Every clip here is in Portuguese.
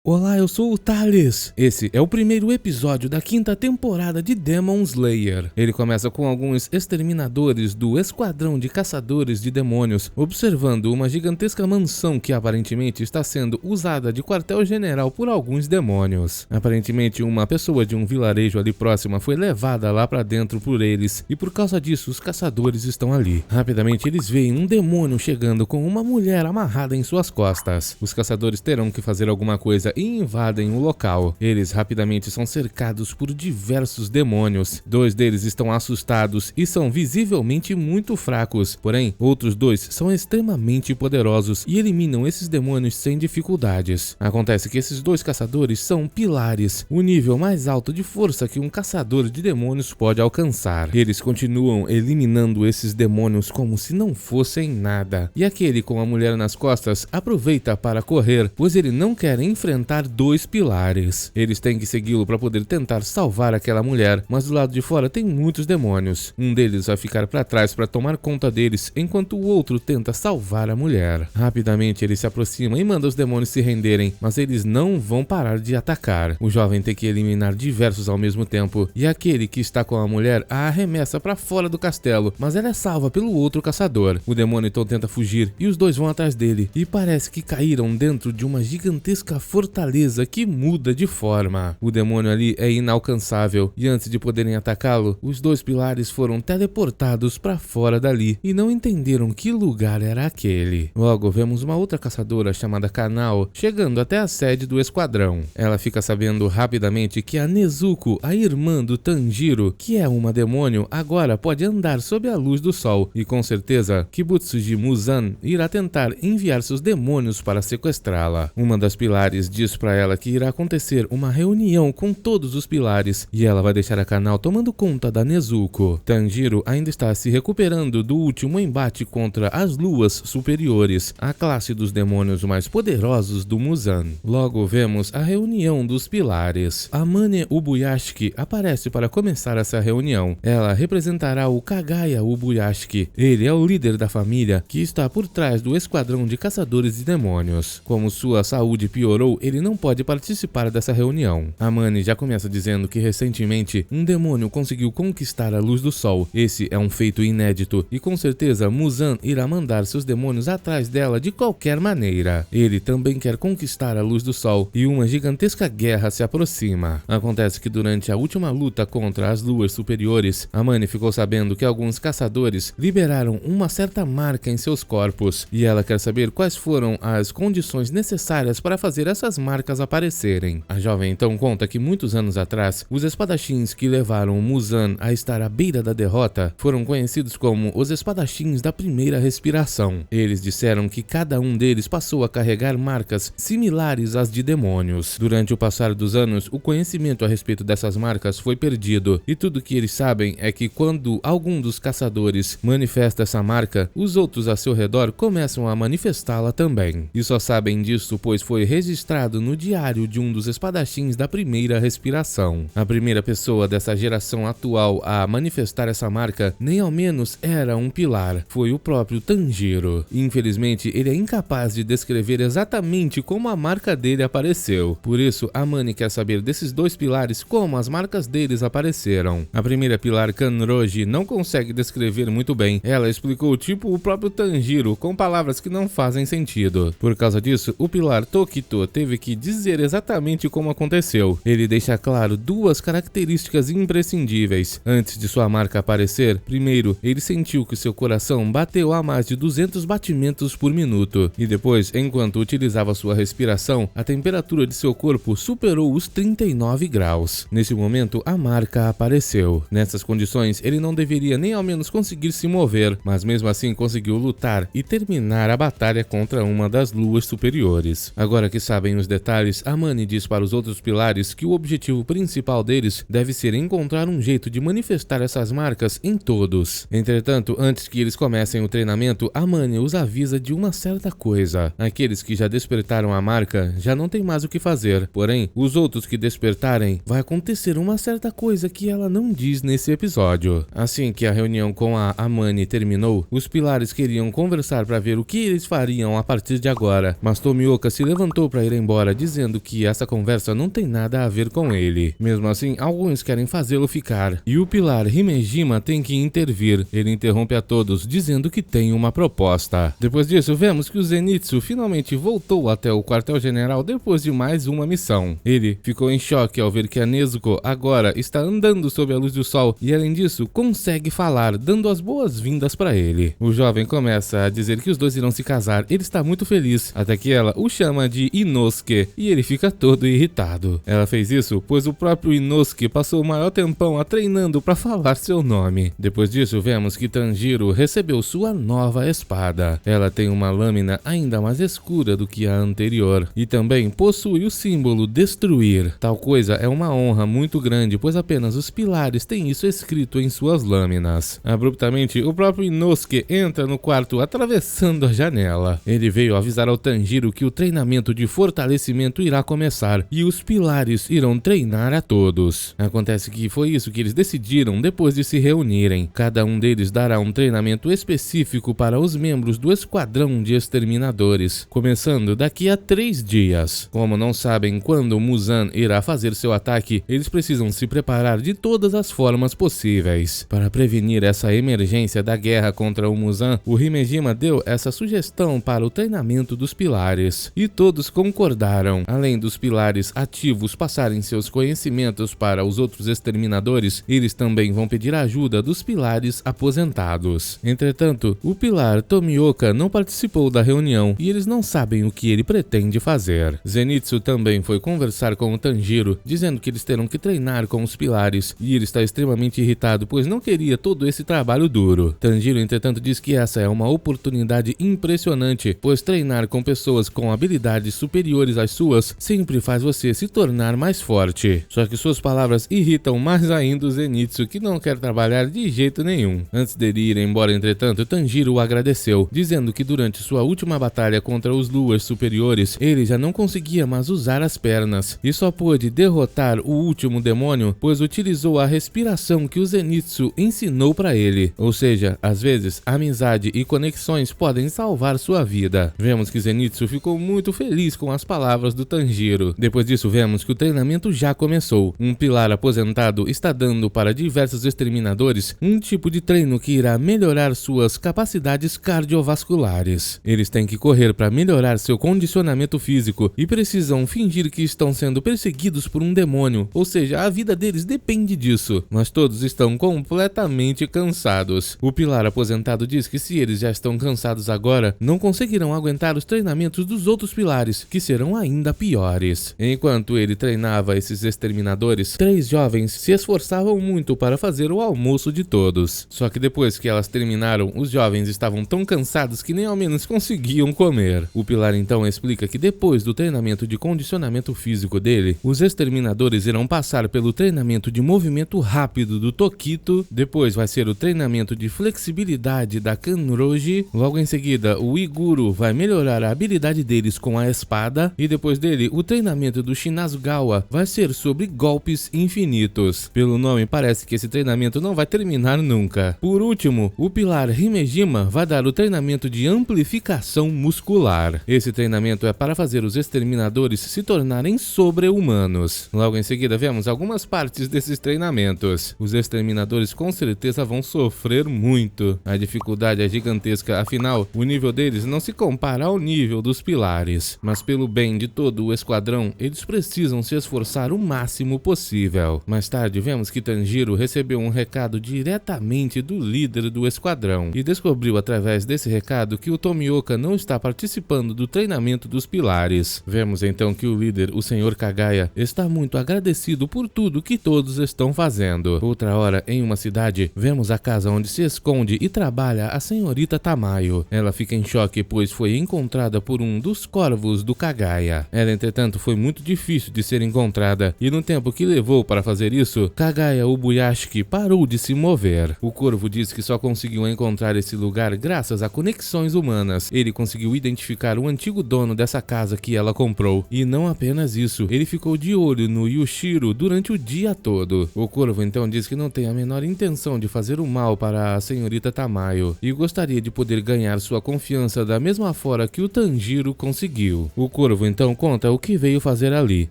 Olá, eu sou o Thales. Esse é o primeiro episódio da quinta temporada de Demon Slayer. Ele começa com alguns exterminadores do Esquadrão de Caçadores de Demônios observando uma gigantesca mansão que aparentemente está sendo usada de quartel-general por alguns demônios. Aparentemente uma pessoa de um vilarejo ali próxima foi levada lá pra dentro por eles e por causa disso os caçadores estão ali. Rapidamente eles veem um demônio chegando com uma mulher amarrada em suas costas. Os caçadores terão que fazer alguma coisa e invadem o local. Eles rapidamente são cercados por diversos demônios. Dois deles estão assustados e são visivelmente muito fracos, porém outros dois são extremamente poderosos e eliminam esses demônios sem dificuldades. Acontece que esses dois caçadores são pilares, o nível mais alto de força que um caçador de demônios pode alcançar. Eles continuam eliminando esses demônios como se não fossem nada. E aquele com a mulher nas costas aproveita para correr, pois ele não quer enfrentar dois pilares. Eles têm que segui-lo para poder tentar salvar aquela mulher, mas do lado de fora tem muitos demônios. Um deles vai ficar para trás para tomar conta deles, enquanto o outro tenta salvar a mulher. Rapidamente ele se aproxima e manda os demônios se renderem, mas eles não vão parar de atacar. O jovem tem que eliminar diversos ao mesmo tempo, e aquele que está com a mulher a arremessa para fora do castelo, mas ela é salva pelo outro caçador. O demônio então tenta fugir e os dois vão atrás dele, e parece que caíram dentro de uma gigantesca fortaleza que muda de forma. O demônio ali é inalcançável e antes de poderem atacá-lo, os dois pilares foram teleportados para fora dali e não entenderam que lugar era aquele. Logo vemos uma outra caçadora chamada Kanao chegando até a sede do esquadrão. Ela fica sabendo rapidamente que a Nezuko, a irmã do Tanjiro, que é uma demônio, agora pode andar sob a luz do sol e com certeza Kibutsuji Muzan irá tentar enviar seus demônios para sequestrá-la. Uma das pilares diz para ela que irá acontecer uma reunião com todos os pilares e ela vai deixar a Kanao tomando conta da Nezuko. Tanjiro ainda está se recuperando do último embate contra as luas superiores, a classe dos demônios mais poderosos do Muzan. Logo vemos a reunião dos pilares. Amane Ubuyashiki aparece para começar essa reunião. Ela representará o Kagaya Ubuyashiki. Ele é o líder da família que está por trás do esquadrão de caçadores de demônios. Como sua saúde piorou, ele não pode participar dessa reunião. Amane já começa dizendo que recentemente um demônio conseguiu conquistar a luz do sol. Esse é um feito inédito e com certeza Muzan irá mandar seus demônios atrás dela de qualquer maneira. Ele também quer conquistar a luz do sol e uma gigantesca guerra se aproxima. Acontece que durante a última luta contra as luas superiores, Amane ficou sabendo que alguns caçadores liberaram uma certa marca em seus corpos e ela quer saber quais foram as condições necessárias para fazer essas marcas aparecerem. A jovem então conta que muitos anos atrás, os espadachins que levaram Muzan a estar à beira da derrota foram conhecidos como os espadachins da primeira respiração. Eles disseram que cada um deles passou a carregar marcas similares às de demônios. Durante o passar dos anos, o conhecimento a respeito dessas marcas foi perdido e tudo que eles sabem é que quando algum dos caçadores manifesta essa marca, os outros a seu redor começam a manifestá-la também. E só sabem disso pois foi registrado no diário de um dos espadachins da primeira respiração. A primeira pessoa dessa geração atual a manifestar essa marca nem ao menos era um pilar, foi o próprio Tanjiro. Infelizmente ele é incapaz de descrever exatamente como a marca dele apareceu. Por isso Amane quer saber desses dois pilares como as marcas deles apareceram. A primeira pilar, Kanroji, não consegue descrever muito bem. Ela explicou tipo o próprio Tanjiro com palavras que não fazem sentido. Por causa disso, o pilar Tokito teve que dizer exatamente como aconteceu. Ele deixa claro duas características imprescindíveis. Antes de sua marca aparecer, primeiro, ele sentiu que seu coração bateu a mais de 200 batimentos por minuto. E depois, enquanto utilizava sua respiração, a temperatura de seu corpo superou os 39 graus. Nesse momento, a marca apareceu. Nessas condições, ele não deveria nem ao menos conseguir se mover, mas mesmo assim conseguiu lutar e terminar a batalha contra uma das luas superiores. Agora que sabem os detalhes, Amane diz para os outros pilares que o objetivo principal deles deve ser encontrar um jeito de manifestar essas marcas em todos. Entretanto, antes que eles comecem o treinamento, Amane os avisa de uma certa coisa. Aqueles que já despertaram a marca já não tem mais o que fazer, porém, os outros que despertarem, vai acontecer uma certa coisa que ela não diz nesse episódio. Assim que a reunião com a Amane terminou, os pilares queriam conversar para ver o que eles fariam a partir de agora, mas Tomioka se levantou para ir embora embora dizendo que essa conversa não tem nada a ver com ele. Mesmo assim, alguns querem fazê-lo ficar, e o pilar Himejima tem que intervir. Ele interrompe a todos, dizendo que tem uma proposta. Depois disso, vemos que o Zenitsu finalmente voltou até o quartel-general depois de mais uma missão. Ele ficou em choque ao ver que a Nezuko agora está andando sob a luz do sol e, além disso, consegue falar, dando as boas-vindas para ele. O jovem começa a dizer que os dois irão se casar. Ele está muito feliz, até que ela o chama de Inosuke e ele fica todo irritado. Ela fez isso pois o próprio Inosuke passou o maior tempão a treinando para falar seu nome. Depois disso, vemos que Tanjiro recebeu sua nova espada. Ela tem uma lâmina ainda mais escura do que a anterior e também possui o símbolo destruir. Tal coisa é uma honra muito grande, pois apenas os pilares têm isso escrito em suas lâminas. Abruptamente, o próprio Inosuke entra no quarto atravessando a janela. Ele veio avisar ao Tanjiro que o treinamento de fortalecimento irá começar e os pilares irão treinar a todos. Acontece que foi isso que eles decidiram depois de se reunirem. Cada um deles dará um treinamento específico para os membros do esquadrão de exterminadores, começando daqui a 3 dias. Como não sabem quando Muzan irá fazer seu ataque, eles precisam se preparar de todas as formas possíveis. Para prevenir essa emergência da guerra contra o Muzan, o Himejima deu essa sugestão para o treinamento dos pilares, e todos concordaram. Além dos pilares ativos passarem seus conhecimentos para os outros exterminadores, eles também vão pedir ajuda dos pilares aposentados. Entretanto, o pilar Tomioka não participou da reunião e eles não sabem o que ele pretende fazer. Zenitsu também foi conversar com o Tanjiro, dizendo que eles terão que treinar com os pilares, e ele está extremamente irritado, pois não queria todo esse trabalho duro. Tanjiro, entretanto, diz que essa é uma oportunidade impressionante, pois treinar com pessoas com habilidades superiores às suas sempre faz você se tornar mais forte. Só que suas palavras irritam mais ainda o Zenitsu, que não quer trabalhar de jeito nenhum. Antes dele ir embora, entretanto, Tanjiro o agradeceu, dizendo que durante sua última batalha contra os Luas superiores, ele já não conseguia mais usar as pernas, e só pôde derrotar o último demônio, pois utilizou a respiração que o Zenitsu ensinou para ele. Ou seja, às vezes, amizade e conexões podem salvar sua vida. Vemos que Zenitsu ficou muito feliz com as palavras do Tanjiro. Depois disso, vemos que o treinamento já começou. Um pilar aposentado está dando para diversos exterminadores um tipo de treino que irá melhorar suas capacidades cardiovasculares. Eles têm que correr para melhorar seu condicionamento físico e precisam fingir que estão sendo perseguidos por um demônio, ou seja, a vida deles depende disso. Mas todos estão completamente cansados. O pilar aposentado diz que se eles já estão cansados agora, não conseguirão aguentar os treinamentos dos outros pilares, que serão ainda piores. Enquanto ele treinava esses exterminadores, 3 jovens se esforçavam muito para fazer o almoço de todos. Só que depois que elas terminaram, os jovens estavam tão cansados que nem ao menos conseguiam comer. O pilar então explica que depois do treinamento de condicionamento físico dele, os exterminadores irão passar pelo treinamento de movimento rápido do Tokito, depois vai ser o treinamento de flexibilidade da Kanroji, logo em seguida o Iguro vai melhorar a habilidade deles com a espada, e depois dele o treinamento do Shinazugawa vai ser sobre golpes infinitos. Pelo nome parece que esse treinamento não vai terminar nunca. Por último, o pilar Himejima vai dar o treinamento de amplificação muscular. Esse treinamento é para fazer os exterminadores se tornarem sobre-humanos. Logo em seguida vemos algumas partes desses treinamentos. Os exterminadores com certeza vão sofrer muito. A dificuldade é gigantesca, afinal, o nível deles não se compara ao nível dos pilares. Mas pelo bem de todo o esquadrão, eles precisam se esforçar o máximo possível. Mais tarde vemos que Tanjiro recebeu um recado diretamente do líder do esquadrão e descobriu através desse recado que o Tomioka não está participando do treinamento dos pilares. Vemos então que o líder, o Sr. Kagaya, está muito agradecido por tudo que todos estão fazendo. Outra hora, em uma cidade, vemos a casa onde se esconde e trabalha a senhorita Tamayo. Ela fica em choque pois foi encontrada por um dos corvos do Kagaya. Ela, entretanto, foi muito difícil de ser encontrada e no tempo que levou para fazer isso, Kagaya Ubuyashiki parou de se mover. O corvo diz que só conseguiu encontrar esse lugar graças a conexões humanas. Ele conseguiu identificar o antigo dono dessa casa que ela comprou. E não apenas isso, ele ficou de olho no Yushiro durante o dia todo. O corvo então diz que não tem a menor intenção de fazer o mal para a senhorita Tamayo e gostaria de poder ganhar sua confiança da mesma forma que o Tanjiro conseguiu. O corvo Corvo então conta o que veio fazer ali.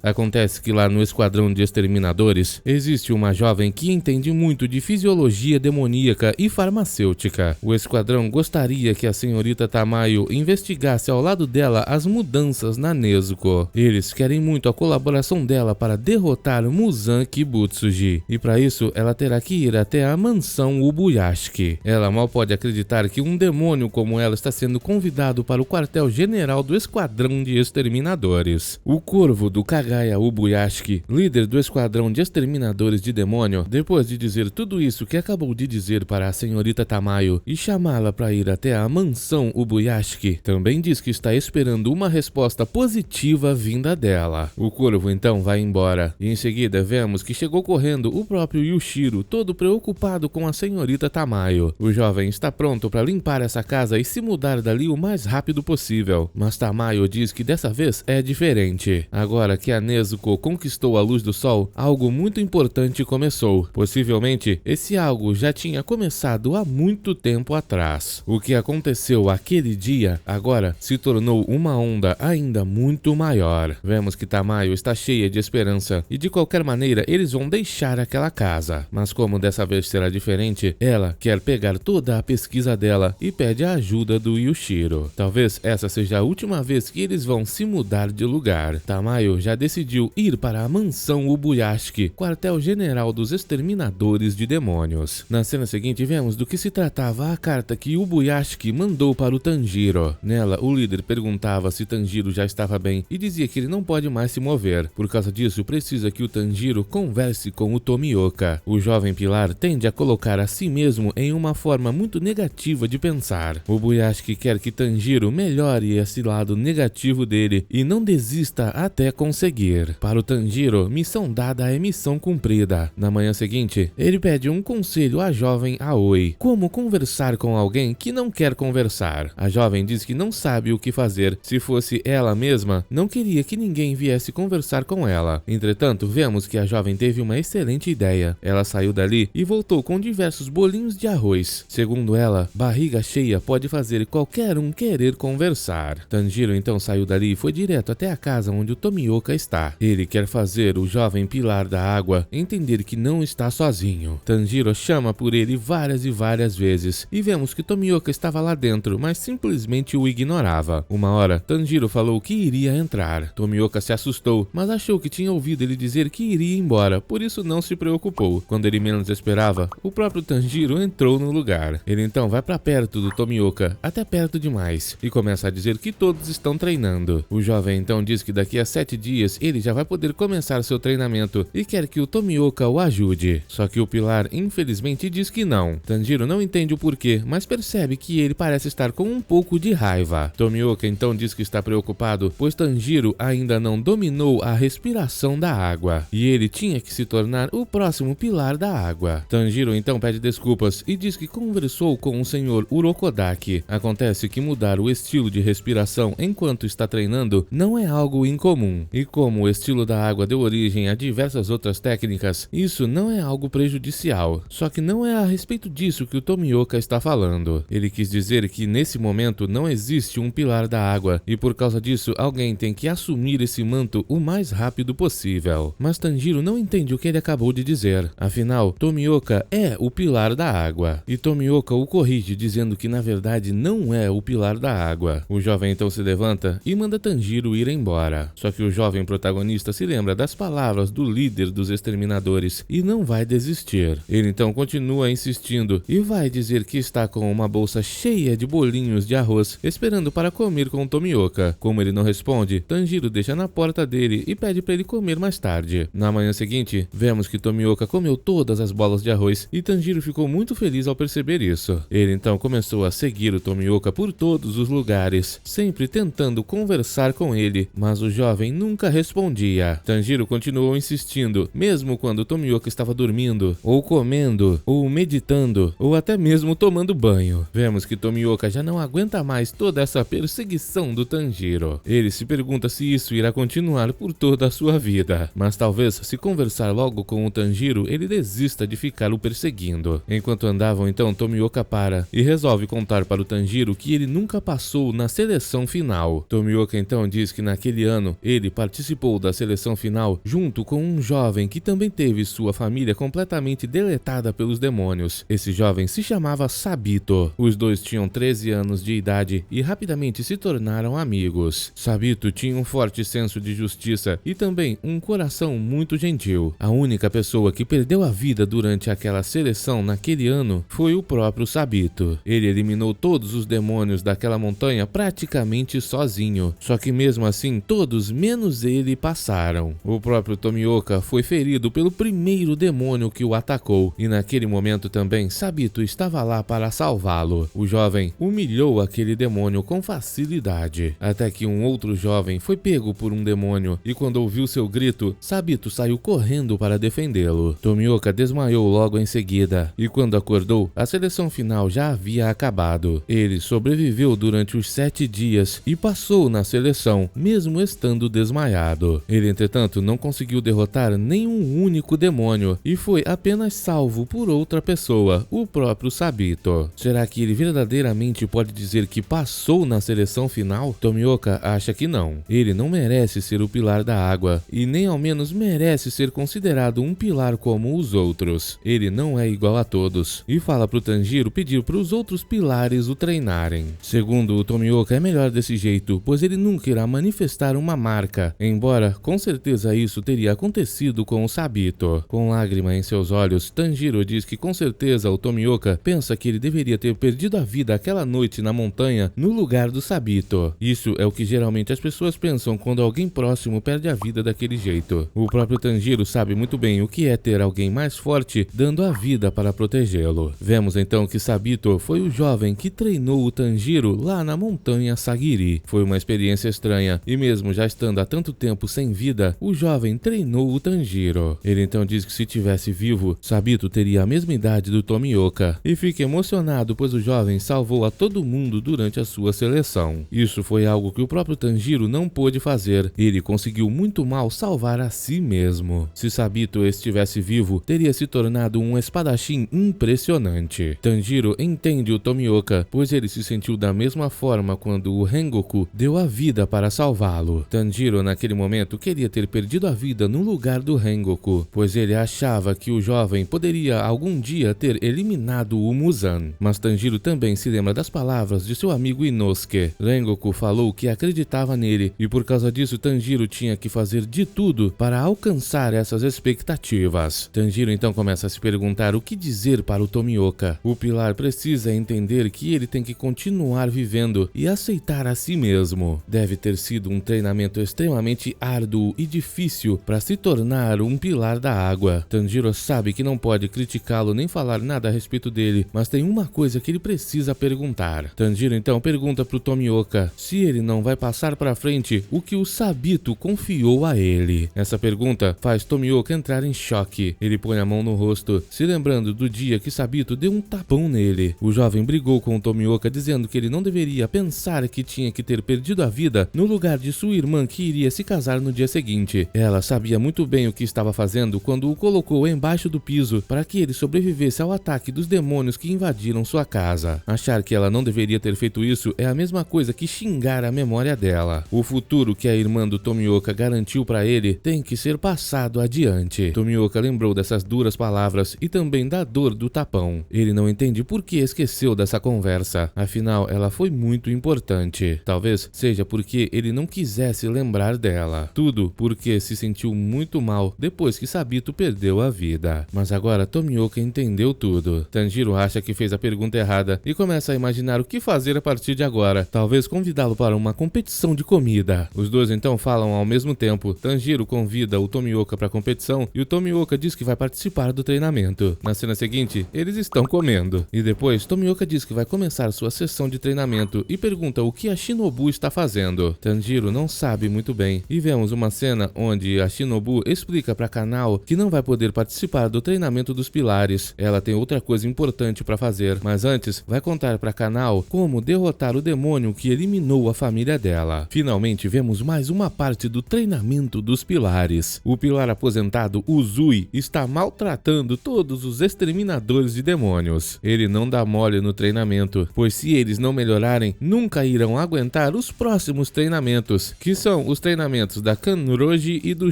Acontece que lá no esquadrão de exterminadores existe uma jovem que entende muito de fisiologia demoníaca e farmacêutica. O esquadrão gostaria que a senhorita Tamayo investigasse ao lado dela as mudanças na Nezuko. Eles querem muito a colaboração dela para derrotar Muzan Kibutsuji, e para isso ela terá que ir até a mansão Ubuyashiki. Ela mal pode acreditar que um demônio como ela está sendo convidado para o quartel-general do esquadrão de exterminadores. O Corvo do Kagaya Ubuyashiki, líder do esquadrão de exterminadores de demônio, depois de dizer tudo isso que acabou de dizer para a senhorita Tamayo e chamá-la para ir até a mansão Ubuyashiki, também diz que está esperando uma resposta positiva vinda dela. O Corvo então vai embora, e em seguida vemos que chegou correndo o próprio Yushiro, todo preocupado com a senhorita Tamayo. O jovem está pronto para limpar essa casa e se mudar dali o mais rápido possível, mas Tamayo diz que dessa vez é diferente. Agora que a Nezuko conquistou a luz do sol, algo muito importante começou. Possivelmente, esse algo já tinha começado há muito tempo atrás. O que aconteceu aquele dia, agora se tornou uma onda ainda muito maior. Vemos que Tamayo está cheia de esperança, e de qualquer maneira eles vão deixar aquela casa. Mas como dessa vez será diferente, ela quer pegar toda a pesquisa dela e pede a ajuda do Yushiro. Talvez essa seja a última vez que eles vão se mudar de lugar. Tamayo já decidiu ir para a mansão Ubuyashiki, quartel-general dos exterminadores de demônios. Na cena seguinte vemos do que se tratava a carta que Ubuyashiki mandou para o Tanjiro. Nela, o líder perguntava se Tanjiro já estava bem e dizia que ele não pode mais se mover. Por causa disso, precisa que o Tanjiro converse com o Tomioka. O jovem pilar tende a colocar a si mesmo em uma forma muito negativa de pensar. Ubuyashiki quer que Tanjiro melhore esse lado negativo dele e não desista até conseguir. Para o Tanjiro, missão dada é missão cumprida. Na manhã seguinte, ele pede um conselho à jovem Aoi: como conversar com alguém que não quer conversar. A jovem diz que não sabe o que fazer. Se fosse ela mesma, não queria que ninguém viesse conversar com ela. Entretanto, vemos que a jovem teve uma excelente ideia. Ela saiu dali e voltou com diversos bolinhos de arroz. Segundo ela, barriga cheia pode fazer qualquer um querer conversar. Tanjiro então saiu dali e foi direto até a casa onde o Tomioka está. Ele quer fazer o jovem pilar da água entender que não está sozinho. Tanjiro chama por ele várias e várias vezes, e vemos que Tomioka estava lá dentro, mas simplesmente o ignorava. Uma hora, Tanjiro falou que iria entrar. Tomioka se assustou, mas achou que tinha ouvido ele dizer que iria embora, por isso não se preocupou. Quando ele menos esperava, o próprio Tanjiro entrou no lugar. Ele então vai para perto do Tomioka, até perto demais, e começa a dizer que todos estão treinando. O jovem então diz que daqui a 7 dias ele já vai poder começar seu treinamento e quer que o Tomioka o ajude. Só que o pilar infelizmente diz que não. Tanjiro não entende o porquê, mas percebe que ele parece estar com um pouco de raiva. Tomioka então diz que está preocupado, pois Tanjiro ainda não dominou a respiração da água, e ele tinha que se tornar o próximo pilar da água. Tanjiro então pede desculpas e diz que conversou com o senhor Urokodaki. Acontece que mudar o estilo de respiração enquanto está treinando não é algo incomum, e como o estilo da água deu origem a diversas outras técnicas, isso não é algo prejudicial. Só que não é a respeito disso que o Tomioka está falando. Ele quis dizer que nesse momento não existe um pilar da água, e por causa disso alguém tem que assumir esse manto o mais rápido possível. Mas Tanjiro não entende o que ele acabou de dizer. Afinal, Tomioka é o pilar da água, e Tomioka o corrige dizendo que na verdade não é o pilar da água. O jovem então se levanta e manda Tanjiro ir embora. Só que o jovem protagonista se lembra das palavras do líder dos exterminadores e não vai desistir. Ele então continua insistindo e vai dizer que está com uma bolsa cheia de bolinhos de arroz esperando para comer com Tomioka. Como ele não responde, Tanjiro deixa na porta dele e pede para ele comer mais tarde. Na manhã seguinte, vemos que Tomioka comeu todas as bolas de arroz e Tanjiro ficou muito feliz ao perceber isso. Ele então começou a seguir o Tomioka por todos os lugares, sempre tentando conversar com ele, mas o jovem nunca respondia. Tanjiro continuou insistindo, mesmo quando Tomioka estava dormindo, ou comendo, ou meditando, ou até mesmo tomando banho. Vemos que Tomioka já não aguenta mais toda essa perseguição do Tanjiro. Ele se pergunta se isso irá continuar por toda a sua vida, mas talvez se conversar logo com o Tanjiro, ele desista de ficar o perseguindo. Enquanto andavam, então Tomioka para e resolve contar para o Tanjiro que ele nunca passou na seleção final. Tomioka então então diz que naquele ano ele participou da seleção final junto com um jovem que também teve sua família completamente deletada pelos demônios. Esse jovem se chamava Sabito. Os dois tinham 13 anos de idade e rapidamente se tornaram amigos. Sabito tinha um forte senso de justiça e também um coração muito gentil. A única pessoa que perdeu a vida durante aquela seleção naquele ano foi o próprio Sabito. Ele eliminou todos os demônios daquela montanha praticamente sozinho. Só que mesmo assim, todos menos ele passaram. O próprio Tomioka foi ferido pelo primeiro demônio que o atacou e naquele momento também Sabito estava lá para salvá-lo. O jovem humilhou aquele demônio com facilidade, até que um outro jovem foi pego por um demônio e quando ouviu seu grito, Sabito saiu correndo para defendê-lo. Tomioka desmaiou logo em seguida e quando acordou, a seleção final já havia acabado. Ele sobreviveu durante os 7 dias e passou na seleção, mesmo estando desmaiado. Ele, entretanto, não conseguiu derrotar nenhum único demônio e foi apenas salvo por outra pessoa, o próprio Sabito. Será que ele verdadeiramente pode dizer que passou na seleção final? Tomioka acha que não. Ele não merece ser o pilar da água e nem ao menos merece ser considerado um pilar como os outros. Ele não é igual a todos e fala pro Tanjiro pedir para os outros pilares o treinarem. Segundo o Tomioka, é melhor desse jeito, pois ele nunca irá manifestar uma marca, embora com certeza isso teria acontecido com o Sabito. Com lágrima em seus olhos, Tanjiro diz que com certeza o Tomioka pensa que ele deveria ter perdido a vida aquela noite na montanha no lugar do Sabito. Isso é o que geralmente as pessoas pensam quando alguém próximo perde a vida daquele jeito. O próprio Tanjiro sabe muito bem o que é ter alguém mais forte dando a vida para protegê-lo. Vemos então que Sabito foi o jovem que treinou o Tanjiro lá na montanha Sagiri. Foi uma experiência estranha e mesmo já estando há tanto tempo sem vida, o jovem treinou o Tanjiro. Ele então diz que se tivesse vivo, Sabito teria a mesma idade do Tomioka e fica emocionado pois o jovem salvou a todo mundo durante a sua seleção. Isso foi algo que o próprio Tanjiro não pôde fazer. Ele conseguiu muito mal salvar a si mesmo. Se Sabito estivesse vivo, teria se tornado um espadachim impressionante. Tanjiro entende o Tomioka, pois ele se sentiu da mesma forma quando o Rengoku deu a vida para salvá-lo. Tanjiro naquele momento queria ter perdido a vida no lugar do Rengoku, pois ele achava que o jovem poderia algum dia ter eliminado o Muzan. Mas Tanjiro também se lembra das palavras de seu amigo Inosuke. Rengoku falou que acreditava nele e por causa disso Tanjiro tinha que fazer de tudo para alcançar essas expectativas. Tanjiro então começa a se perguntar o que dizer para o Tomioka. O pilar precisa entender que ele tem que continuar vivendo e aceitar a si mesmo. Deve ter sido um treinamento extremamente árduo e difícil para se tornar um pilar da água. Tanjiro sabe que não pode criticá-lo nem falar nada a respeito dele, mas tem uma coisa que ele precisa perguntar. Tanjiro então pergunta pro Tomioka se ele não vai passar para frente o que o Sabito confiou a ele. Essa pergunta faz Tomioka entrar em choque. Ele põe a mão no rosto, se lembrando do dia que Sabito deu um tapão nele. O jovem brigou com o Tomioka dizendo que ele não deveria pensar que tinha que ter perdido a vida no lugar de sua irmã que iria se casar no dia seguinte. Ela sabia muito bem o que estava fazendo quando o colocou embaixo do piso para que ele sobrevivesse ao ataque dos demônios que invadiram sua casa. Achar que ela não deveria ter feito isso é a mesma coisa que xingar a memória dela. O futuro que a irmã do Tomioka garantiu para ele tem que ser passado adiante. Tomioka lembrou dessas duras palavras e também da dor do tapão. Ele não entende por que esqueceu dessa conversa, afinal ela foi muito importante. Talvez seja porque ele não quisesse lembrar dela. Tudo porque se sentiu muito mal depois que Sabito perdeu a vida. Mas agora Tomioka entendeu tudo. Tanjiro acha que fez a pergunta errada e começa a imaginar o que fazer a partir de agora. Talvez convidá-lo para uma competição de comida. Os dois então falam ao mesmo tempo. Tanjiro convida o Tomioka para a competição e o Tomioka diz que vai participar do treinamento. Na cena seguinte, eles estão comendo. E depois, Tomioka diz que vai começar sua sessão de treinamento e pergunta o que a Shinobu está fazendo. Tanjiro não sabe muito bem. E vemos uma cena onde a Shinobu explica para Kanao que não vai poder participar do treinamento dos pilares. Ela tem outra coisa importante para fazer, mas antes vai contar para Kanao como derrotar o demônio que eliminou a família dela. Finalmente vemos mais uma parte do treinamento dos pilares. O pilar aposentado Uzui está maltratando todos os exterminadores de demônios. Ele não dá mole no treinamento, pois se eles não melhorarem, nunca irão aguentar os próximos próximos treinamentos, que são os treinamentos da Kanroji e do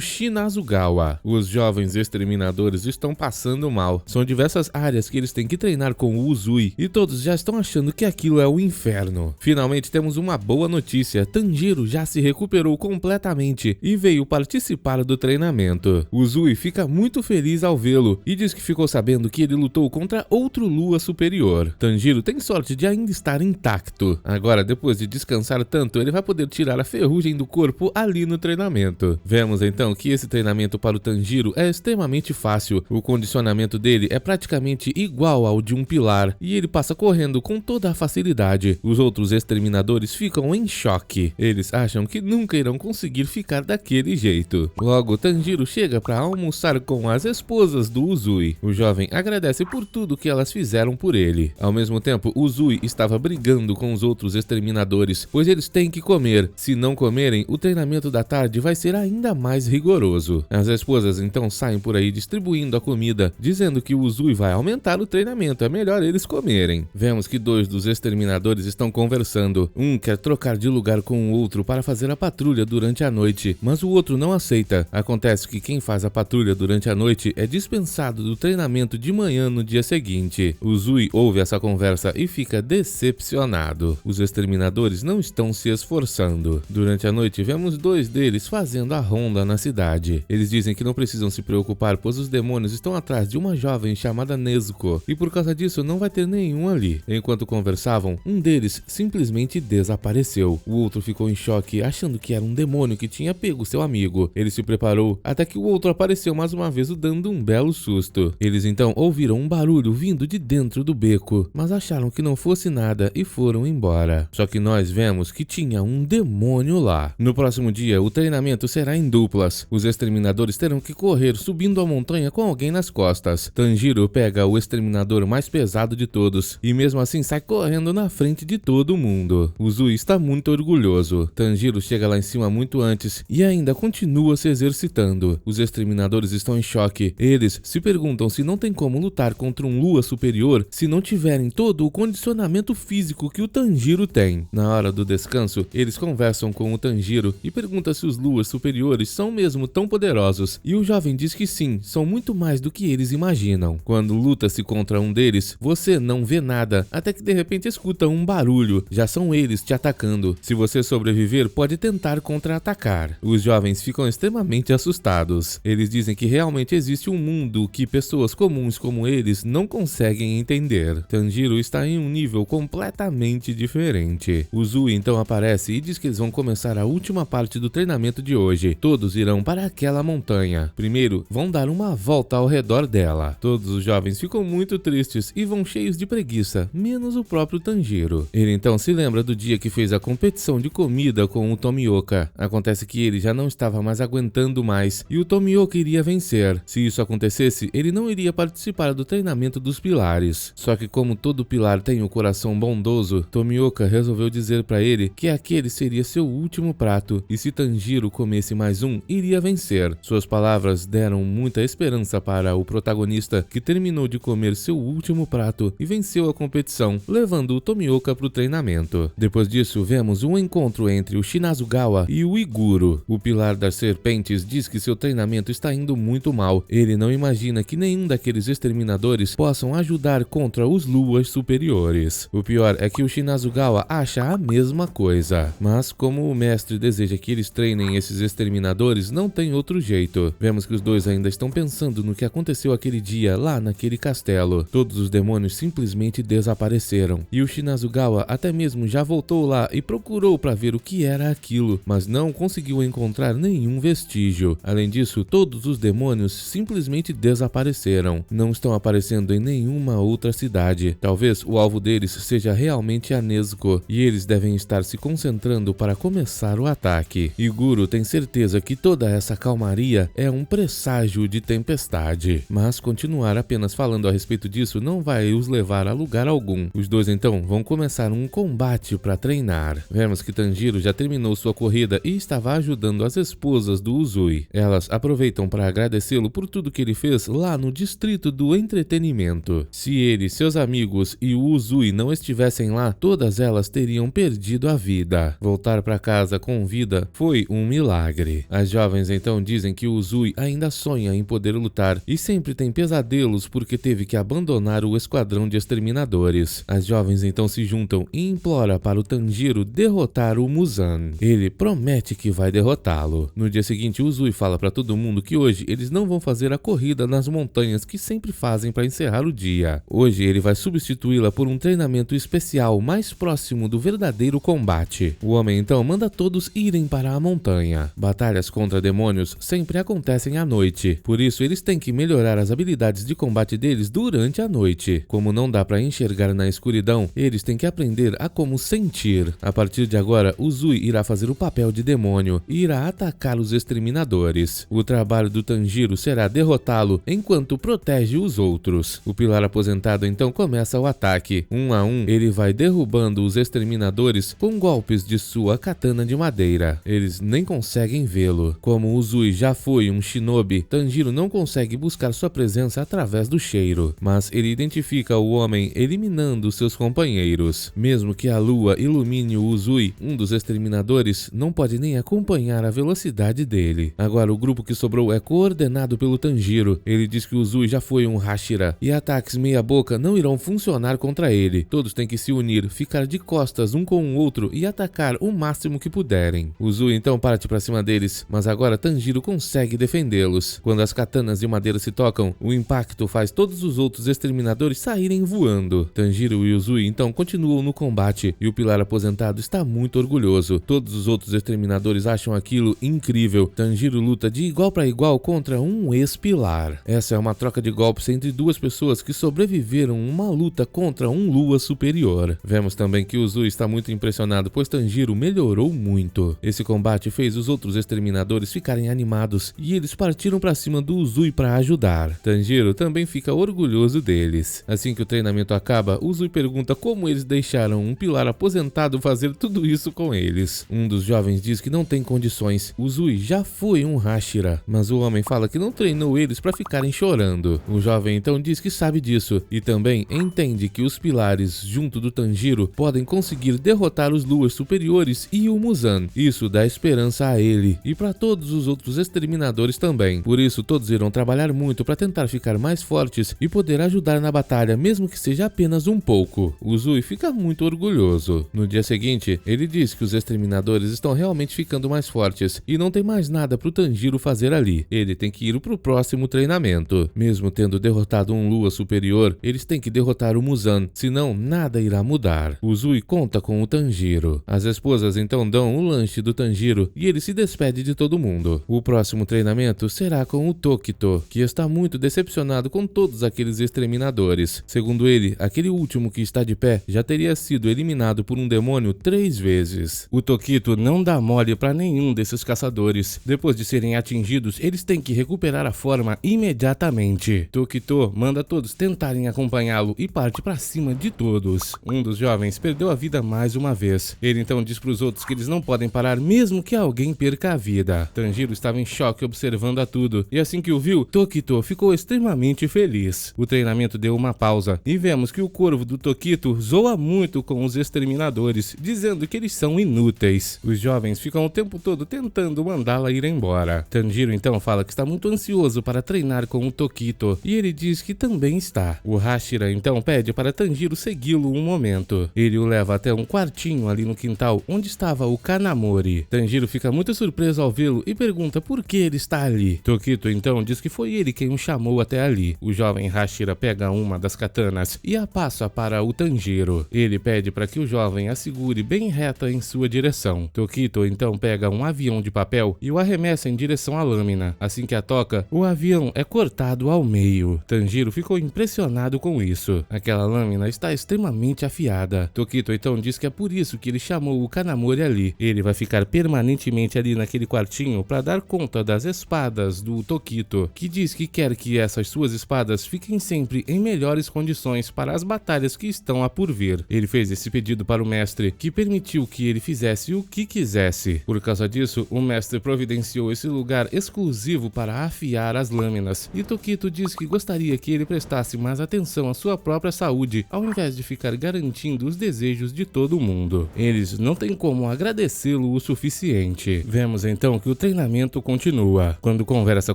Shinazugawa. Os jovens exterminadores estão passando mal. São diversas áreas que eles têm que treinar com o Uzui e todos já estão achando que aquilo é o inferno. Finalmente temos uma boa notícia. Tanjiro já se recuperou completamente e veio participar do treinamento. Uzui fica muito feliz ao vê-lo e diz que ficou sabendo que ele lutou contra outro Lua superior. Tanjiro tem sorte de ainda estar intacto. Agora, depois de descansar tanto, ele vai poder tirar a ferrugem do corpo ali no treinamento. Vemos então que esse treinamento para o Tanjiro é extremamente fácil. O condicionamento dele é praticamente igual ao de um pilar e ele passa correndo com toda a facilidade. Os outros exterminadores ficam em choque. Eles acham que nunca irão conseguir ficar daquele jeito. Logo, Tanjiro chega para almoçar com as esposas do Uzui. O jovem agradece por tudo que elas fizeram por ele. Ao mesmo tempo, Uzui estava brigando com os outros exterminadores, pois eles têm que comer. Se não comerem, o treinamento da tarde vai ser ainda mais rigoroso. As esposas então saem por aí distribuindo a comida, dizendo que o Uzui vai aumentar o treinamento, é melhor eles comerem. Vemos que dois dos exterminadores estão conversando. Um quer trocar de lugar com o outro para fazer a patrulha durante a noite, mas o outro não aceita. Acontece que quem faz a patrulha durante a noite é dispensado do treinamento de manhã no dia seguinte. Uzui ouve essa conversa e fica decepcionado. Os exterminadores não estão se esforçando. Durante a noite vemos dois deles fazendo a ronda na cidade. Eles dizem que não precisam se preocupar, pois os demônios estão atrás de uma jovem chamada Nezuko, e por causa disso não vai ter nenhum ali. Enquanto conversavam, um deles simplesmente desapareceu. O outro ficou em choque, achando que era um demônio que tinha pego seu amigo. Ele se preparou até que o outro apareceu mais uma vez, o dando um belo susto. Eles então ouviram um barulho vindo de dentro do beco, mas acharam que não fosse nada e foram embora. Só que nós vemos que tinha um demônio lá. No próximo dia, o treinamento será em duplas. Os exterminadores terão que correr subindo a montanha com alguém nas costas. Tanjiro pega o exterminador mais pesado de todos e mesmo assim sai correndo na frente de todo mundo. Uzui está muito orgulhoso. Tanjiro chega lá em cima muito antes e ainda continua se exercitando. Os exterminadores estão em choque. Eles se perguntam se não tem como lutar contra um Lua superior se não tiverem todo o condicionamento físico que o Tanjiro tem. Na hora do descanso, eles conversam com o Tanjiro e perguntam se os Luas superiores são mesmo tão poderosos, e o jovem diz que sim, são muito mais do que eles imaginam. Quando luta-se contra um deles, você não vê nada, até que de repente escuta um barulho. Já são eles te atacando. Se você sobreviver, pode tentar contra-atacar. Os jovens ficam extremamente assustados. Eles dizem que realmente existe um mundo que pessoas comuns como eles não conseguem entender. Tanjiro está em um nível completamente diferente. Uzui então aparece e diz que eles vão começar a última parte do treinamento de hoje. Todos irão para aquela montanha. Primeiro, vão dar uma volta ao redor dela. Todos os jovens ficam muito tristes e vão cheios de preguiça, menos o próprio Tanjiro. Ele então se lembra do dia que fez a competição de comida com o Tomioka. Acontece que ele já não estava mais aguentando mais e o Tomioka iria vencer. Se isso acontecesse, ele não iria participar do treinamento dos pilares. Só que como todo pilar tem o coração bondoso, Tomioka resolveu dizer para ele que aquele seria seu último prato e se Tanjiro comesse mais um, iria vencer. Suas palavras deram muita esperança para o protagonista, que terminou de comer seu último prato e venceu a competição, levando o Tomioka para o treinamento. Depois disso, vemos um encontro entre o Shinazugawa e o Iguro. O pilar das serpentes diz que seu treinamento está indo muito mal. Ele não imagina que nenhum daqueles exterminadores possam ajudar contra os Luas superiores. O pior é que o Shinazugawa acha a mesma coisa. Mas como o mestre deseja que eles treinem esses exterminadores, não tem outro jeito. Vemos que os dois ainda estão pensando no que aconteceu aquele dia lá naquele castelo. Todos os demônios simplesmente desapareceram. E o Shinazugawa até mesmo já voltou lá e procurou para ver o que era aquilo, mas não conseguiu encontrar nenhum vestígio. Além disso, todos os demônios simplesmente desapareceram. Não estão aparecendo em nenhuma outra cidade. Talvez o alvo deles seja realmente a Nezuko, e eles devem estar se concentrando para começar o ataque. Iguro tem certeza que toda essa calmaria é um presságio de tempestade, mas continuar apenas falando a respeito disso não vai os levar a lugar algum. Os dois então vão começar um combate para treinar. Vemos que Tanjiro já terminou sua corrida e estava ajudando as esposas do Uzui. Elas aproveitam para agradecê-lo por tudo que ele fez lá no distrito do entretenimento. Se ele, seus amigos e o Uzui não estivessem lá, todas elas teriam perdido a vida. Voltar para casa com vida foi um milagre. As jovens então dizem que Uzui ainda sonha em poder lutar e sempre tem pesadelos porque teve que abandonar o esquadrão de exterminadores. As jovens então se juntam e imploram para o Tanjiro derrotar o Muzan. Ele promete que vai derrotá-lo. No dia seguinte, Uzui fala para todo mundo que hoje eles não vão fazer a corrida nas montanhas que sempre fazem para encerrar o dia. Hoje ele vai substituí-la por um treinamento especial mais próximo do verdadeiro combate. O homem então manda todos irem para a montanha. Batalhas contra demônios sempre acontecem à noite, por isso eles têm que melhorar as habilidades de combate deles durante a noite. Como não dá para enxergar na escuridão, eles têm que aprender a como sentir. A partir de agora, Uzui irá fazer o papel de demônio e irá atacar os exterminadores. O trabalho do Tanjiro será derrotá-lo enquanto protege os outros. O pilar aposentado então começa o ataque. Um a um, ele vai derrubando os exterminadores com golpes de sua katana de madeira. Eles nem conseguem vê-lo. Como Uzui já foi um shinobi, Tanjiro não consegue buscar sua presença através do cheiro, mas ele identifica o homem eliminando seus companheiros. Mesmo que a lua ilumine o Uzui, um dos exterminadores não pode nem acompanhar a velocidade dele. Agora o grupo que sobrou é coordenado pelo Tanjiro. Ele diz que o Uzui já foi um Hashira e ataques meia boca não irão funcionar contra ele. Todos têm que se unir, ficar de costas um com o outro e atacar o máximo que puderem. O Uzui então parte para cima deles, mas agora Tanjiro consegue defendê-los. Quando as katanas de madeira se tocam, o impacto faz todos os outros exterminadores saírem voando. Tanjiro e Uzui então continuam no combate e o pilar aposentado está muito orgulhoso. Todos os outros exterminadores acham aquilo incrível. Tanjiro luta de igual para igual contra um ex-pilar. Essa é uma troca de golpes entre duas pessoas que sobreviveram uma luta contra um lua superior. Vemos também que Uzui está muito impressionado, pois Tanjiro melhorou muito. Esse combate fez os outros exterminadores ficarem animados e eles partiram para cima do Uzui para ajudar. Tanjiro também fica orgulhoso deles. Assim que o treinamento acaba, Uzui pergunta como eles deixaram um pilar aposentado fazer tudo isso com eles. Um dos jovens diz que não tem condições. Uzui já foi um Hashira, mas o homem fala que não treinou eles para ficarem chorando. O jovem então diz que sabe disso e também entende que os pilares junto do Tanjiro podem conseguir derrotar os luas superiores e o Muzan. Isso dá esperança a ele e para todos os outros exterminadores também. Por isso todos irão trabalhar muito para tentar ficar mais fortes e poder ajudar na batalha, mesmo que seja apenas um pouco. Uzui fica muito orgulhoso. No dia seguinte, ele diz que os exterminadores estão realmente ficando mais fortes e não tem mais nada pro Tanjiro fazer ali. Ele tem que ir pro próximo treinamento. Mesmo tendo derrotado um lua superior, eles têm que derrotar o Muzan, senão nada irá mudar. Uzui conta com o Tanjiro. As esposas então dão o lanche do Tanjiro e ele se despede de todo mundo. O próximo treinamento será com o Tokito, que está muito decepcionado com todos aqueles exterminadores. Segundo ele, aquele último que está de pé já teria sido eliminado por um demônio 3 vezes. O Tokito não dá mole para nenhum desses caçadores. Depois de serem atingidos, eles têm que recuperar a forma imediatamente. Tokito manda todos tentarem acompanhá-lo e parte para cima de todos. Um dos jovens perdeu a vida mais uma vez. Ele então diz para os outros que eles não podem parar mesmo que alguém perca a vida. Tanjiro estava em choque observando a tudo e assim que o viu, Tokito ficou extremamente feliz. O treinamento deu uma pausa e vemos que o corvo do Tokito zoa muito com os exterminadores, dizendo que eles são inúteis. Os jovens ficam o tempo todo tentando mandá-la ir embora. Tanjiro então fala que está muito ansioso para treinar com o Tokito e ele diz que também está. O Hashira então pede para Tanjiro segui-lo um momento. Ele o leva até um quartinho ali no quintal onde estava o Kanamori. Tanjiro fica muito surpreso ao vê-lo e pergunta por que ele está ali. Tokito então diz que foi ele quem o chamou até ali. O jovem Hashira pega uma das katanas e a passa para o Tanjiro. Ele pede para que o jovem a segure bem reta em sua direção. Tokito então pega um avião de papel e o arremessa em direção à lâmina. Assim que a toca, o avião é cortado ao meio. Tanjiro ficou impressionado com isso. Aquela lâmina está extremamente afiada. Tokito então diz que é por isso que ele chamou o Kanamori ali. Ele vai ficar permanentemente ali naquele quartinho para dar conta das espadas do Tokito, que diz que quer que essas suas espadas fiquem sempre em melhores condições para as batalhas que estão a por vir. Ele fez esse pedido para o mestre, que permitiu que ele fizesse o que quisesse. Por causa disso, o mestre providenciou esse lugar exclusivo para afiar as lâminas, e Tokito diz que gostaria que ele prestasse mais atenção à sua própria saúde, ao invés de ficar garantindo os desejos de todo mundo. Eles não têm como agradecê-lo o suficiente. Vemos então que o treinamento continua. Quando conversa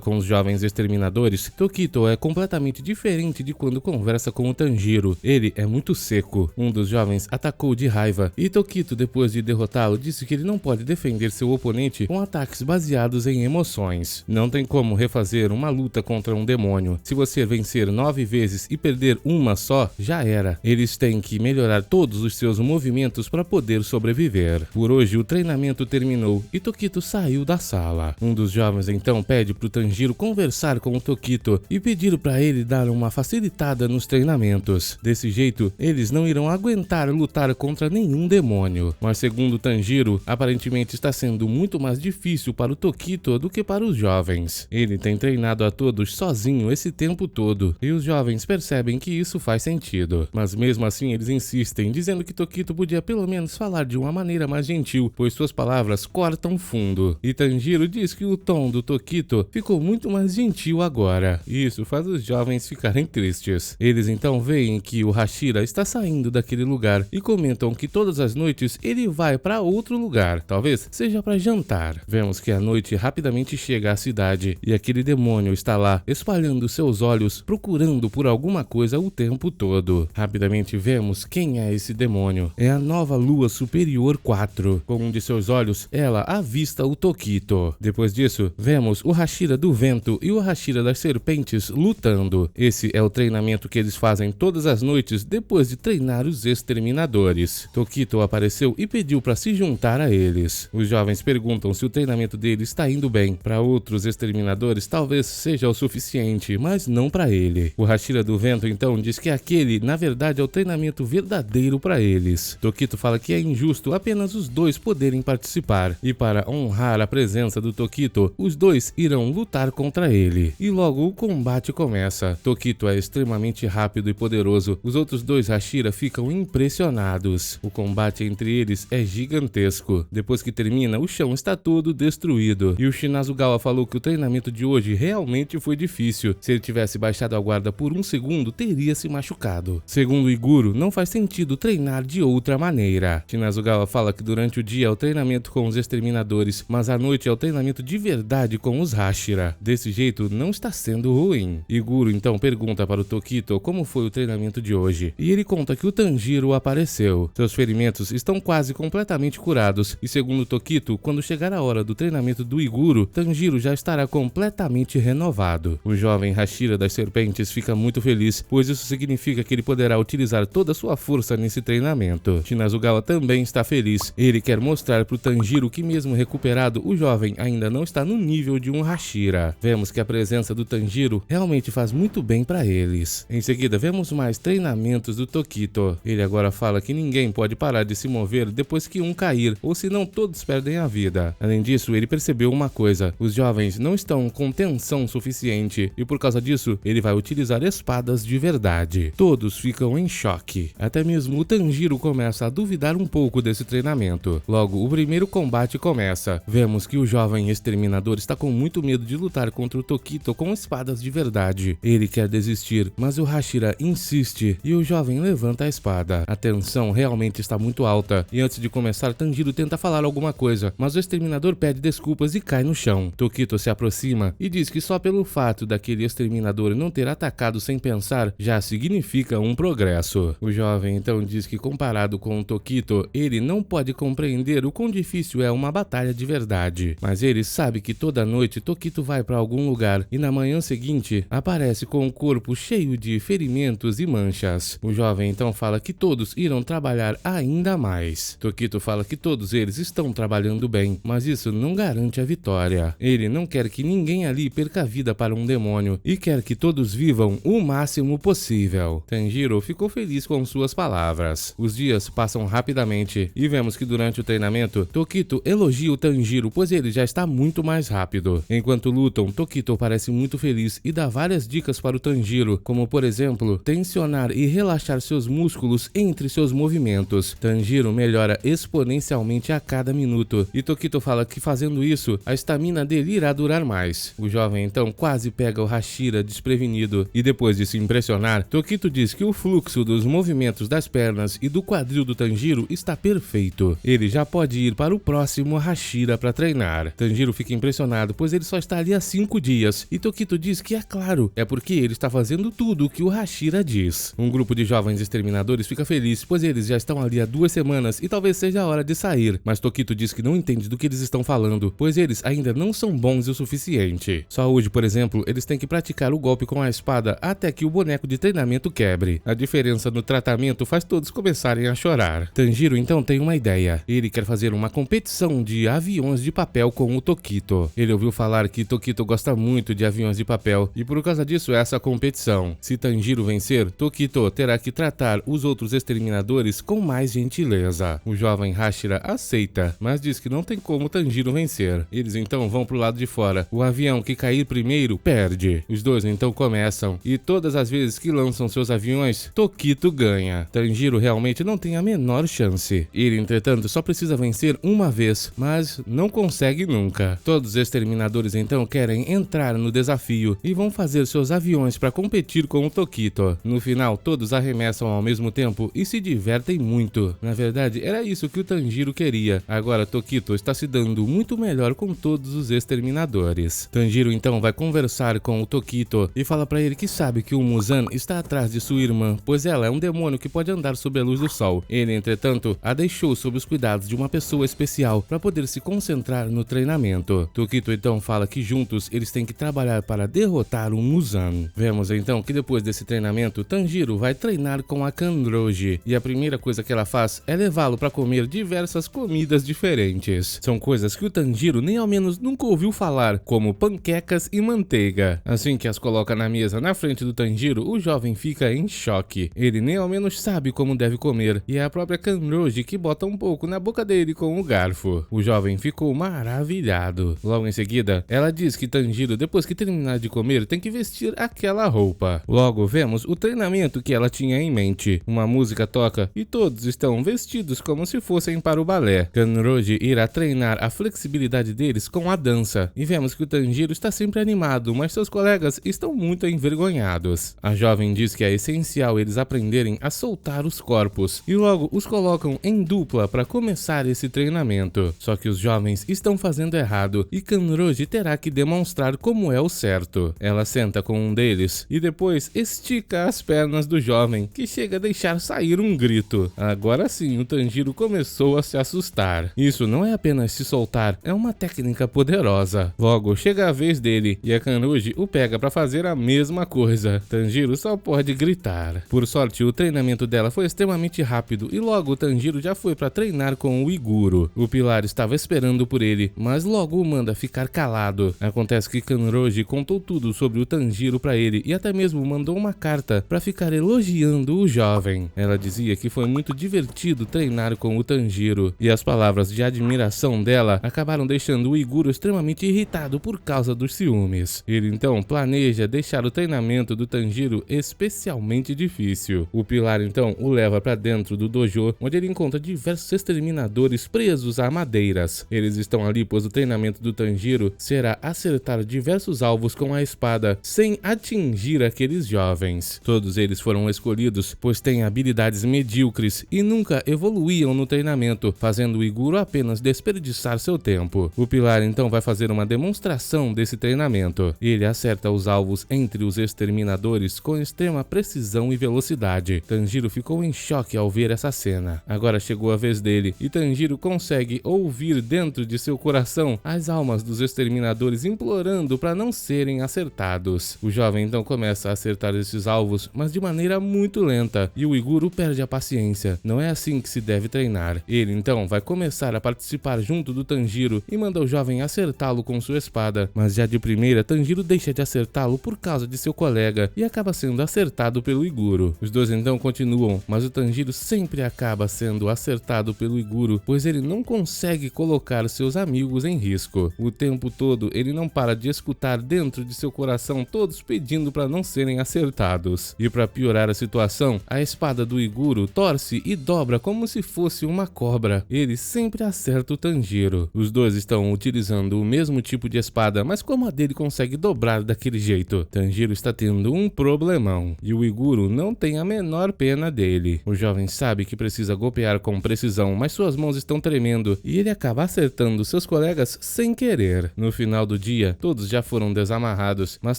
com os jovens exterminadores, Tokito é completamente diferente de quando conversa com o Tanjiro. Ele é muito seco. Um dos jovens atacou de raiva e Tokito, depois de derrotá-lo, disse que ele não pode defender seu oponente com ataques baseados em emoções. Não tem como refazer uma luta contra um demônio. Se você vencer 9 vezes e perder uma só, já era. Eles têm que melhorar todos os seus movimentos para poder sobreviver. Por hoje o treinamento terminou e Tokito saiu da sala. Um dos jovens então pede pro Tanjiro conversar com o Tokito e pedir para ele dar uma facilitada nos treinamentos. Desse jeito, eles não irão aguentar lutar contra nenhum demônio. Mas segundo Tanjiro, aparentemente está sendo muito mais difícil para o Tokito do que para os jovens. Ele tem treinado a todos sozinho esse tempo todo e os jovens percebem que isso faz sentido. Mas mesmo assim eles insistem, dizendo que Tokito podia pelo menos falar de uma maneira mais gentil, pois suas palavras cortam fundo. E Tanjiro diz que o tom do Tokito ficou muito mais gentil agora. Isso faz os jovens ficarem tristes. Eles então veem que o Hashira está saindo daquele lugar e comentam que todas as noites ele vai para outro lugar, talvez seja para jantar. Vemos que a noite rapidamente chega à cidade e aquele demônio está lá, espalhando seus olhos, procurando por alguma coisa o tempo todo. Rapidamente vemos quem é esse demônio. É a nova lua superior 4. Com um de seus olhos, ela avista o Tokito. Depois disso, vemos o Hashira do vento e o Hashira das serpentes lutando. Esse é o treinamento que eles fazem todas as noites depois de treinar os exterminadores. Tokito apareceu e pediu para se juntar a eles. Os jovens perguntam se o treinamento dele está indo bem. Para outros exterminadores talvez seja o suficiente, mas não para ele. O Hashira do vento então diz que aquele na verdade é o treinamento verdadeiro para eles. Tokito fala que é injusto apenas os dois poderem participar e para honrar a presença do Tokito, os dois irão lutar contra ele. E logo o combate começa. Tokito é extremamente rápido e poderoso. Os outros dois Hashira ficam impressionados. O combate entre eles é gigantesco. Depois que termina, o chão está todo destruído. E o Shinazugawa falou que o treinamento de hoje realmente foi difícil. Se ele tivesse baixado a guarda por um segundo, teria se machucado. Segundo Iguro, não faz sentido treinar de outra maneira. Shinazugawa fala que durante o dia é o treinamento com os exterminadores, mas à noite é o treinamento de verdade com os Hashira. Desse jeito, não está sendo ruim. Iguro então pergunta para o Tokito como foi o treinamento de hoje. E ele conta que o Tanjiro apareceu. Seus ferimentos estão quase completamente curados. E segundo Tokito, quando chegar a hora do treinamento do Iguro, Tanjiro já estará completamente renovado. O jovem Hashira das serpentes fica muito feliz, pois isso significa que ele poderá utilizar toda a sua força nesse treinamento. Shinazugawa também está feliz. Ele quer mostrar para o Tanjiro que mesmo recuperado, o jovem ainda não está no nível de um Hashira. Vemos que a presença do Tanjiro realmente faz muito bem para eles. Em seguida, vemos mais treinamentos do Tokito. Ele agora fala que ninguém pode parar de se mover depois que um cair, ou senão todos perdem a vida. Além disso, ele percebeu uma coisa: os jovens não estão com tensão suficiente e por causa disso, ele vai utilizar espadas de verdade. Todos ficam em choque. Até mesmo o Tanjiro começa a duvidar um pouco desse treinamento. Logo, o primeiro combate começa. Vemos que o jovem exterminador está com muito medo de lutar contra o Tokito com espadas de verdade. Ele quer desistir, mas o Hashira insiste e o jovem levanta a espada. A tensão realmente está muito alta e antes de começar, Tanjiro tenta falar alguma coisa, mas o exterminador pede desculpas e cai no chão. Tokito se aproxima e diz que só pelo fato daquele exterminador não ter atacado sem pensar já significa um progresso. O jovem então diz que comparado com o Tokito, ele não pode compreender o quão difícil é uma batalha de verdade. Mas ele sabe que toda noite Tokito vai para algum lugar e na manhã seguinte aparece com o corpo cheio de ferimentos e manchas. O jovem então fala que todos irão trabalhar ainda mais. Tokito fala que todos eles estão trabalhando bem, mas isso não garante a vitória. Ele não quer que ninguém ali perca a vida para um demônio e quer que todos vivam o máximo possível. Tanjiro ficou feliz com suas palavras. Os dias passam rapidamente e vemos que durante o treinamento, Tokito elogia o Tanjiro, pois ele já está muito mais rápido. Enquanto lutam, Tokito parece muito feliz e dá várias dicas para o Tanjiro, como por exemplo, tensionar e relaxar seus músculos entre seus movimentos. Tanjiro melhora exponencialmente a cada minuto e Tokito fala que fazendo isso, a estamina dele irá durar mais. O jovem então quase pega o Hashira desprevenido e depois de se impressionar, Tokito diz que o fluxo dos movimentos das pernas e do quadril do Tanjiro está perfeito perfeito. Ele já pode ir para o próximo Hashira para treinar. Tanjiro fica impressionado, pois ele só está ali há 5 dias. E Tokito diz que é claro, é porque ele está fazendo tudo o que o Hashira diz. Um grupo de jovens exterminadores fica feliz, pois eles já estão ali há 2 semanas e talvez seja a hora de sair. Mas Tokito diz que não entende do que eles estão falando, pois eles ainda não são bons o suficiente. Só hoje, por exemplo, eles têm que praticar o golpe com a espada até que o boneco de treinamento quebre. A diferença no tratamento faz todos começarem a chorar. Tanjiro então tem uma ideia. Ele quer fazer uma competição de aviões de papel com o Tokito. Ele ouviu falar que Tokito gosta muito de aviões de papel e por causa disso é essa competição. Se Tanjiro vencer, Tokito terá que tratar os outros exterminadores com mais gentileza. O jovem Hashira aceita, mas diz que não tem como Tanjiro vencer. Eles então vão pro lado de fora. O avião que cair primeiro perde. Os dois então começam e todas as vezes que lançam seus aviões, Tokito ganha. Tanjiro realmente não tem a menor chance. Ele, entretanto, só precisa vencer uma vez, mas não consegue nunca. Todos os exterminadores então querem entrar no desafio e vão fazer seus aviões para competir com o Tokito. No final, todos arremessam ao mesmo tempo e se divertem muito. Na verdade, era isso que o Tanjiro queria. Agora Tokito está se dando muito melhor com todos os exterminadores. Tanjiro então vai conversar com o Tokito e fala para ele que sabe que o Muzan está atrás de sua irmã, pois ela é um demônio que pode andar sob a luz do sol. Ele, entretanto, a deixou sob os cuidados de uma pessoa especial para poder se concentrar no treinamento. Tokito então fala que juntos eles têm que trabalhar para derrotar o Muzan. Vemos então que depois desse treinamento, Tanjiro vai treinar com a Kanroji e a primeira coisa que ela faz é levá-lo para comer diversas comidas diferentes. São coisas que o Tanjiro nem ao menos nunca ouviu falar, como panquecas e manteiga. Assim que as coloca na mesa na frente do Tanjiro, o jovem fica em choque. Ele nem ao menos sabe como deve comer e é a própria Kanroji que bota um pouco na boca dele com o garfo. O jovem ficou maravilhado. Logo em seguida, ela diz que Tanjiro, depois que terminar de comer, tem que vestir aquela roupa. Logo vemos o treinamento que ela tinha em mente. Uma música toca e todos estão vestidos como se fossem para o balé. Kanroji irá treinar a flexibilidade deles com a dança. E vemos que o Tanjiro está sempre animado, mas seus colegas estão muito envergonhados. A jovem diz que é essencial eles aprenderem a soltar os corpos e logo os colocam em dupla para começar esse treinamento. Só que os jovens estão fazendo errado e Kanroji terá que demonstrar como é o certo. Ela senta com um deles e depois estica as pernas do jovem, que chega a deixar sair um grito. Agora sim, o Tanjiro começou a se assustar. Isso não é apenas se soltar, é uma técnica poderosa. Logo chega a vez dele e a Kanroji o pega para fazer a mesma coisa. Tanjiro só pode gritar. Por sorte, o treinamento dela foi extremamente rápido e logo o Tanjiro já foi para treinar com o Iguro. O pilar estava esperando por ele, mas logo o manda ficar calado. Acontece que Kanroji contou tudo sobre o Tanjiro para ele e até mesmo mandou uma carta para ficar elogiando o jovem. Ela dizia que foi muito divertido treinar com o Tanjiro e as palavras de admiração dela acabaram deixando o Iguro extremamente irritado por causa dos ciúmes. Ele então planeja deixar o treinamento do Tanjiro especialmente difícil. O pilar então o leva para dentro do dojo, onde ele encontra diversos exterminadores presos a madeiras. Eles estão ali pois o treinamento do Tanjiro será acertar diversos alvos com a espada sem atingir aqueles jovens. Todos eles foram escolhidos pois têm habilidades medíocres e nunca evoluíam no treinamento, fazendo o Iguro apenas desperdiçar seu tempo. O pilar então vai fazer uma demonstração desse treinamento. Ele acerta os alvos entre os exterminadores com extrema precisão e velocidade. Tanjiro ficou em choque ao ver essa cena. Agora chegou a vez dele e Tanjiro consegue ouvir dentro de seu coração as almas dos exterminadores implorando para não serem acertados. O jovem então começa a acertar esses alvos, mas de maneira muito lenta, e o Iguro perde a paciência. Não é assim que se deve treinar. Ele então vai começar a participar junto do Tanjiro e manda o jovem acertá-lo com sua espada, mas já de primeira Tanjiro deixa de acertá-lo por causa de seu colega e acaba sendo acertado pelo Iguro. Os dois então continuam, mas o Tanjiro sempre acaba sendo acertado pelo Iguro, pois ele não consegue colocar seus amigos em risco. O tempo todo ele não para de escutar dentro de seu coração todos pedindo para não serem acertados. E para piorar a situação, a espada do Iguro torce e dobra como se fosse uma cobra. Ele sempre acerta o Tanjiro. Os dois estão utilizando o mesmo tipo de espada, mas como a dele consegue dobrar daquele jeito? Tanjiro está tendo um problemão e o Iguro não tem a menor pena dele. O jovem sabe que precisa golpear com com precisão, mas suas mãos estão tremendo e ele acaba acertando seus colegas sem querer. No final do dia, todos já foram desamarrados, mas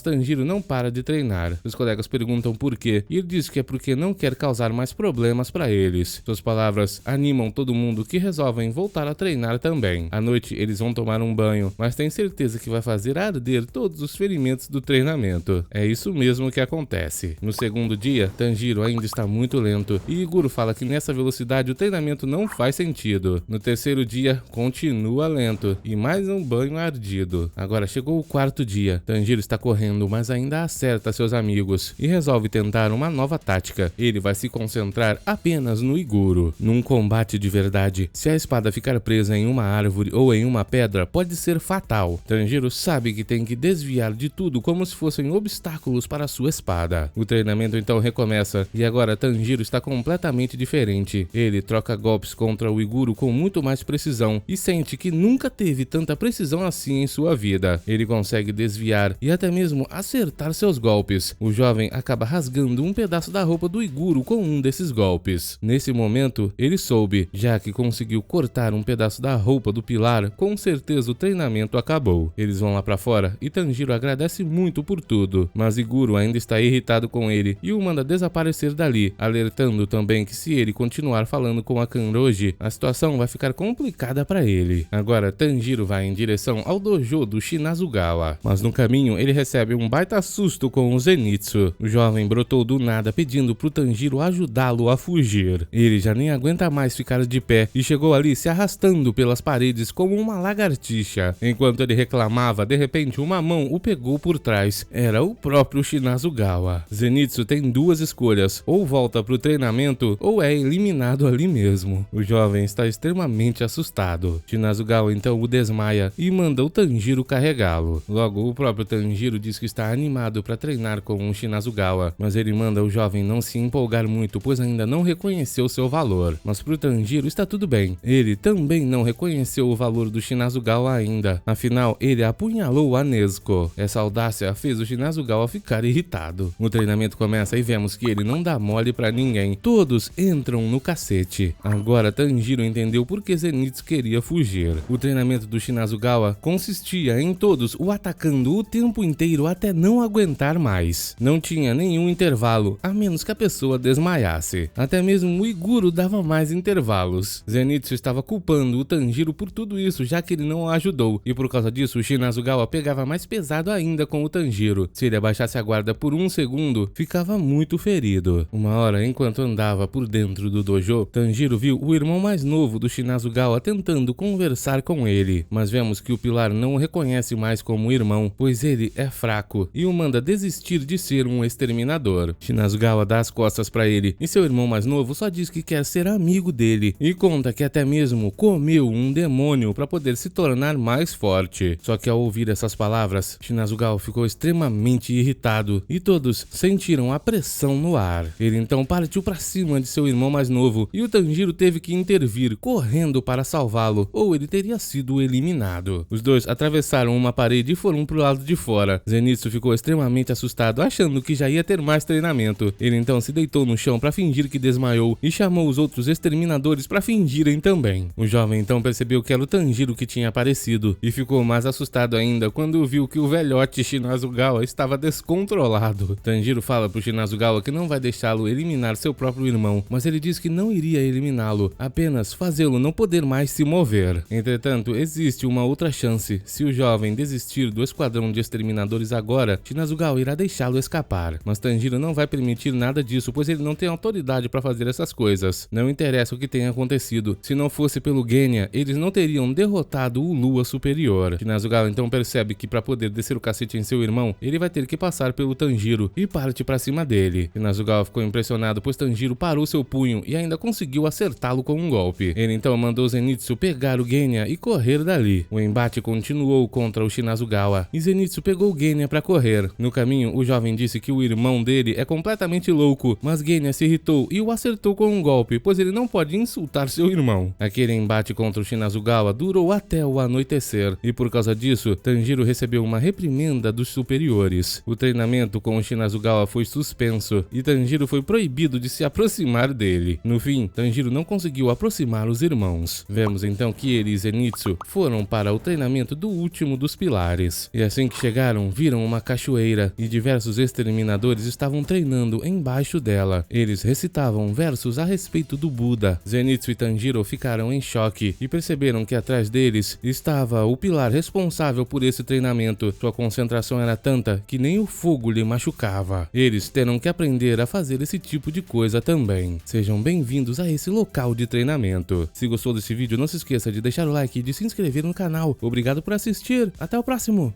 Tanjiro não para de treinar. Os colegas perguntam por quê e ele diz que é porque não quer causar mais problemas para eles. Suas palavras animam todo mundo que resolvem voltar a treinar também. À noite eles vão tomar um banho, mas tem certeza que vai fazer arder todos os ferimentos do treinamento. É isso mesmo que acontece. No segundo dia, Tanjiro ainda está muito lento e Iguro fala que nessa velocidade o treinamento não faz sentido. No terceiro dia, continua lento e mais um banho ardido. Agora chegou o quarto dia. Tanjiro está correndo, mas ainda acerta seus amigos e resolve tentar uma nova tática. Ele vai se concentrar apenas no Iguro. Num combate de verdade, se a espada ficar presa em uma árvore ou em uma pedra, pode ser fatal. Tanjiro sabe que tem que desviar de tudo como se fossem obstáculos para sua espada. O treinamento então recomeça e agora Tanjiro está completamente diferente. Ele troca golpes contra o Iguro com muito mais precisão e sente que nunca teve tanta precisão assim em sua vida. Ele consegue desviar e até mesmo acertar seus golpes. O jovem acaba rasgando um pedaço da roupa do Iguro com um desses golpes. Nesse momento, ele soube, já que conseguiu cortar um pedaço da roupa do pilar, com certeza o treinamento acabou. Eles vão lá pra fora e Tanjiro agradece muito por tudo, mas Iguro ainda está irritado com ele e o manda desaparecer dali, alertando também que se ele continuar falando com a Kanroji, a situação vai ficar complicada para ele. Agora Tanjiro vai em direção ao dojo do Shinazugawa, mas no caminho ele recebe um baita susto com o Zenitsu. O jovem brotou do nada pedindo pro Tanjiro ajudá-lo a fugir. Ele já nem aguenta mais ficar de pé e chegou ali se arrastando pelas paredes como uma lagartixa. Enquanto ele reclamava, de repente uma mão o pegou por trás. Era o próprio Shinazugawa. Zenitsu tem duas escolhas, ou volta pro treinamento ou é eliminado ali mesmo. O jovem está extremamente assustado. Shinazugawa então o desmaia e manda o Tanjiro carregá-lo. Logo o próprio Tanjiro diz que está animado para treinar com o Shinazugawa, mas ele manda o jovem não se empolgar muito, pois ainda não reconheceu seu valor. Mas pro Tanjiro está tudo bem. Ele também não reconheceu o valor do Shinazugawa ainda. Afinal, ele apunhalou a Nezuko. Essa audácia fez o Shinazugawa ficar irritado. O treinamento começa e vemos que ele não dá mole pra ninguém. Todos entram no cacete. Agora Tanjiro entendeu por que Zenitsu queria fugir. O treinamento do Shinazugawa consistia em todos o atacando o tempo inteiro até não aguentar mais. Não tinha nenhum intervalo, a menos que a pessoa desmaiasse. Até mesmo o Iguro dava mais intervalos. Zenitsu estava culpando o Tanjiro por tudo isso, já que ele não o ajudou, e por causa disso o Shinazugawa pegava mais pesado ainda com o Tanjiro. Se ele abaixasse a guarda por um segundo, ficava muito ferido. Uma hora, enquanto andava por dentro do dojo, Tanjiro viu o irmão mais novo do Shinazugawa tentando conversar com ele, mas vemos que o pilar não o reconhece mais como irmão, pois ele é fraco e o manda desistir de ser um exterminador. Shinazugawa dá as costas pra ele e seu irmão mais novo só diz que quer ser amigo dele e conta que até mesmo comeu um demônio para poder se tornar mais forte. Só que ao ouvir essas palavras, Shinazugawa ficou extremamente irritado e todos sentiram a pressão no ar. Ele então partiu para cima de seu irmão mais novo e o Tanjiro teve que intervir correndo para salvá-lo, ou ele teria sido eliminado. Os dois atravessaram uma parede e foram pro lado de fora. Zenitsu ficou extremamente assustado, achando que já ia ter mais treinamento. Ele então se deitou no chão para fingir que desmaiou e chamou os outros exterminadores para fingirem também. O jovem então percebeu que era o Tanjiro que tinha aparecido e ficou mais assustado ainda quando viu que o velhote Shinazugawa estava descontrolado. Tanjiro fala pro Shinazugawa que não vai deixá-lo eliminar seu próprio irmão, mas ele diz que não iria eliminá-lo, apenas fazê-lo não poder mais se mover. Entretanto, existe uma outra chance. Se o jovem desistir do esquadrão de exterminadores agora, Shinazugawa irá deixá-lo escapar. Mas Tanjiro não vai permitir nada disso, pois ele não tem autoridade para fazer essas coisas. Não interessa o que tenha acontecido. Se não fosse pelo Genya, eles não teriam derrotado o Lua Superior. Shinazugawa então percebe que para poder descer o cacete em seu irmão, ele vai ter que passar pelo Tanjiro e parte para cima dele. Shinazugawa ficou impressionado, pois Tanjiro parou seu punho e ainda conseguiu acertá-lo com um golpe. Ele então mandou Zenitsu pegar o Genya e correr dali. O embate continuou contra o Shinazugawa e Zenitsu pegou o Genya para correr. No caminho, o jovem disse que o irmão dele é completamente louco, mas Genya se irritou e o acertou com um golpe, pois ele não pode insultar seu irmão. Aquele embate contra o Shinazugawa durou até o anoitecer e por causa disso, Tanjiro recebeu uma reprimenda dos superiores. O treinamento com o Shinazugawa foi suspenso e Tanjiro foi proibido de se aproximar dele. No fim, Tanjiro Tanjiro não conseguiu aproximar os irmãos. Vemos então que ele e Zenitsu foram para o treinamento do último dos pilares. E assim que chegaram, viram uma cachoeira e diversos exterminadores estavam treinando embaixo dela. Eles recitavam versos a respeito do Buda. Zenitsu e Tanjiro ficaram em choque e perceberam que atrás deles estava o pilar responsável por esse treinamento. Sua concentração era tanta que nem o fogo lhe machucava. Eles terão que aprender a fazer esse tipo de coisa também. Sejam bem-vindos a esse local de treinamento. Se gostou desse vídeo, não se esqueça de deixar o like e de se inscrever no canal. Obrigado por assistir. Até o próximo!